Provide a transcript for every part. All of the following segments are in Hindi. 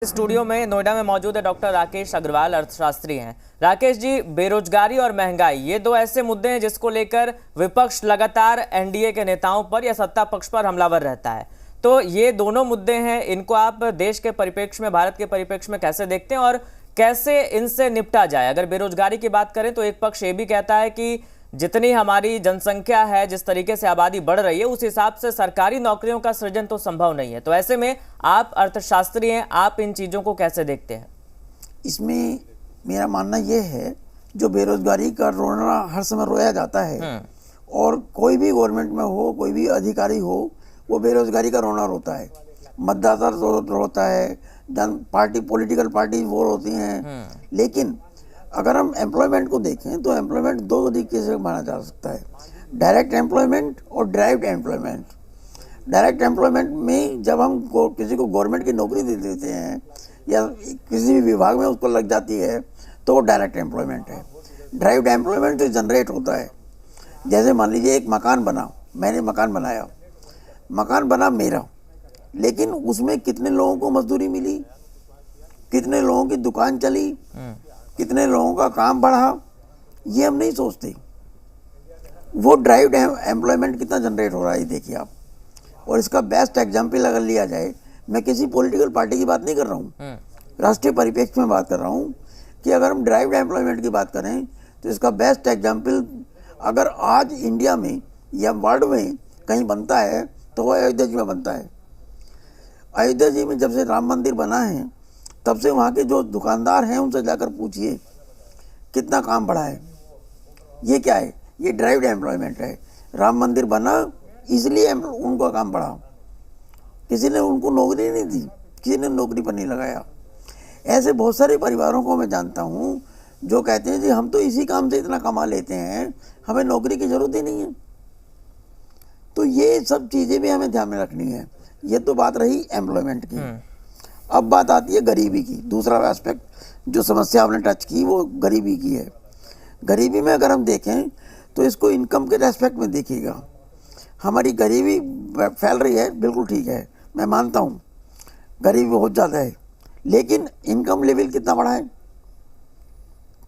स्टूडियो में नोएडा में मौजूद है डॉक्टर राकेश अग्रवाल, अर्थशास्त्री हैं। राकेश जी, बेरोजगारी और महंगाई ये दो ऐसे मुद्दे हैं जिसको लेकर विपक्ष लगातार एनडीए के नेताओं पर या सत्ता पक्ष पर हमलावर रहता है। तो ये दोनों मुद्दे हैं, इनको आप देश के परिप्रेक्ष्य में, भारत के परिप्रेक्ष्य में कैसे देखते हैं और कैसे इनसे निपटा जाए? अगर बेरोजगारी की बात करें तो एक पक्ष ये भी कहता है कि जितनी हमारी जनसंख्या है, जिस तरीके से आबादी बढ़ रही है, उस हिसाब से सरकारी नौकरियों का सृजन तो संभव नहीं है। तो ऐसे में आप अर्थशास्त्री हैं, आप इन चीजों को कैसे देखते हैं? इसमें मेरा मानना यह है, जो बेरोजगारी का रोना हर समय रोया जाता है और कोई भी गवर्नमेंट में हो, कोई भी अधिकारी हो, वो बेरोजगारी का रोना रोता है। मतदाता रोता है, पॉलिटिकल पार्टी वो रोती हैं। लेकिन अगर हम एम्प्लॉयमेंट को देखें तो एम्प्लॉयमेंट दो तरीके से माना जा सकता है, डायरेक्ट एम्प्लॉयमेंट और ड्राइव्ड एम्प्लॉयमेंट। डायरेक्ट एम्प्लॉयमेंट में जब हम किसी को गवर्नमेंट की नौकरी दे देते हैं या किसी भी विभाग में उसको लग जाती है तो वो डायरेक्ट एम्प्लॉयमेंट है। ड्राइव्ड एम्प्लॉयमेंट तो जनरेट होता है। जैसे मान लीजिए एक मकान बना, मैंने मकान बनाया, मकान बना मेरा, लेकिन उसमें कितने लोगों को मजदूरी मिली, कितने लोगों की दुकान चली, कितने लोगों का काम बढ़ा, ये हम नहीं सोचते। वो ड्राइव्ड एम्प्लॉयमेंट कितना जनरेट हो रहा है देखिए आप। और इसका बेस्ट एग्जाम्पल अगर लिया जाए, मैं किसी पॉलिटिकल पार्टी की बात नहीं कर रहा हूँ, राष्ट्रीय परिप्रेक्ष्य में बात कर रहा हूँ कि अगर हम ड्राइव्ड एम्प्लॉयमेंट की बात करें तो इसका बेस्ट एग्जाम्पल अगर आज इंडिया में या वर्ल्ड में कहीं बनता है तो वो अयोध्या जी में बनता है। अयोध्या जी में जब से राम मंदिर बना है तब से वहाँ के जो दुकानदार हैं उनसे जाकर पूछिए कितना काम बढ़ा है। ये क्या है? ये ड्राइव्ड एम्प्लॉयमेंट है। राम मंदिर बना इसलिए उनका काम बढ़ा, किसी ने उनको नौकरी नहीं दी, किसी ने नौकरी पर नहीं लगाया। ऐसे बहुत सारे परिवारों को मैं जानता हूँ जो कहते हैं जी हम तो इसी काम से इतना कमा लेते हैं, हमें नौकरी की जरूरत ही नहीं है। तो ये सब चीज़ें भी हमें ध्यान में रखनी है। ये तो बात रही एम्प्लॉयमेंट की। अब बात आती है गरीबी की। दूसरा एस्पेक्ट जो समस्या आपने टच की वो गरीबी की है। गरीबी में अगर हम देखें तो इसको इनकम के एस्पेक्ट में देखिएगा। हमारी गरीबी फैल रही है, बिल्कुल ठीक है, मैं मानता हूँ गरीबी बहुत ज़्यादा है, लेकिन इनकम लेवल कितना बढ़ा है?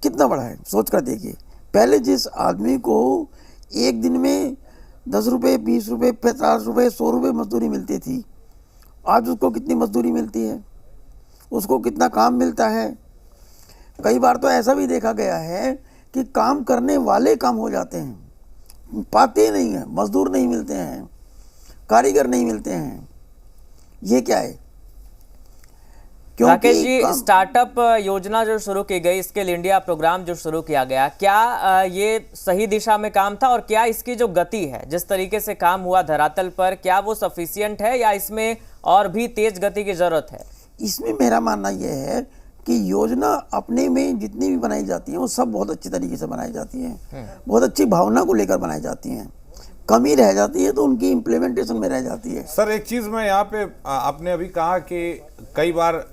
कितना बढ़ा है सोच कर देखिए। पहले जिस आदमी को एक दिन में 10 रुपये, 20 रुपये, 50 रुपये, 100 रुपये मजदूरी मिलती थी, आज उसको कितनी मजदूरी मिलती है? उसको कितना काम मिलता है? कई बार तो ऐसा भी देखा गया है कि काम करने वाले कम हो जाते हैं, पाते नहीं हैं, मजदूर नहीं मिलते हैं, कारीगर नहीं मिलते हैं। ये क्या है? राकेश जी, स्टार्टअप योजना जो शुरू की गई, स्किल इंडिया प्रोग्राम जो शुरू किया गया, क्या ये सही दिशा में काम था? और क्या इसकी जो गति है, जिस तरीके से काम हुआ धरातल पर, क्या वो सफिशिएंट है या इसमें और भी तेज गति की जरूरत है? इसमें मेरा मानना यह है कि योजना अपने में जितनी भी बनाई जाती है वो सब बहुत अच्छी तरीके से बनाई जाती हैं, बहुत अच्छी भावना को लेकर बनाई जाती हैं। कमी रह जाती है तो उनकी इम्प्लीमेंटेशन में रह जाती है। सर, एक चीज मैं यहाँ पे, आपने अभी कहा कि कई बार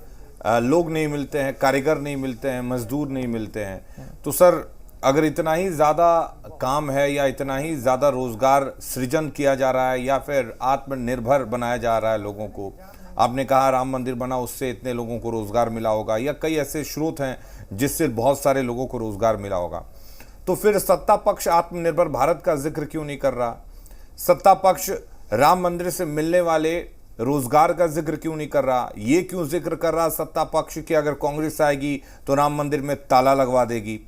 लोग नहीं मिलते हैं, कारीगर नहीं मिलते हैं, मजदूर नहीं मिलते हैं। तो सर, अगर इतना ही ज़्यादा काम है या इतना ही ज़्यादा रोजगार सृजन किया जा रहा है या फिर आत्मनिर्भर बनाया जा रहा है लोगों को, आपने कहा राम मंदिर बना उससे इतने लोगों को रोजगार मिला होगा, या कई ऐसे स्रोत हैं जिससे बहुत सारे लोगों को रोजगार मिला होगा, तो फिर सत्ता पक्ष आत्मनिर्भर भारत का जिक्र क्यों नहीं कर रहा? सत्ता पक्ष राम मंदिर से मिलने वाले रोजगार का जिक्र क्यों नहीं कर रहा? ये क्यों जिक्र कर रहा सत्ता पक्ष कि अगर कांग्रेस आएगी तो राम मंदिर में ताला लगवा देगी?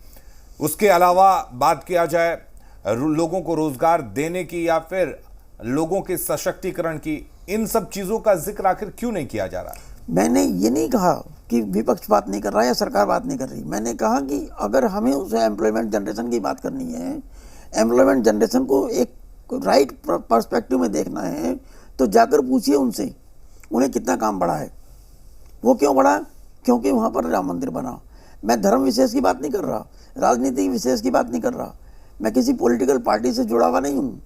उसके अलावा बात किया जाए लोगों को रोजगार देने की या फिर लोगों के सशक्तिकरण की, इन सब चीजों का जिक्र आखिर क्यों नहीं किया जा रहा? मैंने ये नहीं कहा कि विपक्ष बात नहीं कर रहा या सरकार बात नहीं कर रही। मैंने कहा कि अगर हमें उस एम्प्लॉयमेंट जनरेशन की बात करनी है, एम्प्लॉयमेंट जनरेशन को एक राइट पर्सपेक्टिव में देखना है, तो जाकर पूछिए उनसे उन्हें कितना काम बढ़ा है। वो क्यों बढ़ा? क्योंकि वहाँ पर राम मंदिर बना। मैं धर्म विशेष की बात नहीं कर रहा, राजनीतिक विशेष की बात नहीं कर रहा, मैं किसी पॉलिटिकल पार्टी से जुड़ा हुआ नहीं हूँ,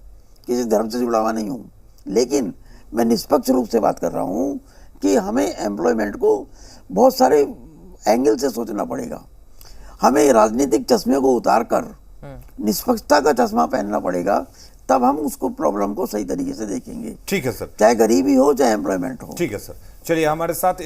किसी धर्म से जुड़ा हुआ नहीं हूँ, लेकिन मैं निष्पक्ष रूप से बात कर रहा हूँ कि हमें एम्प्लॉयमेंट को बहुत सारे एंगल से सोचना पड़ेगा। हमें राजनीतिक चश्मे को उतार कर निष्पक्षता का चश्मा पहनना पड़ेगा, तब हम उसको प्रॉब्लम को सही तरीके से देखेंगे। ठीक है सर, चाहे गरीबी हो चाहे एम्प्लॉयमेंट हो। ठीक है सर, चलिए हमारे साथ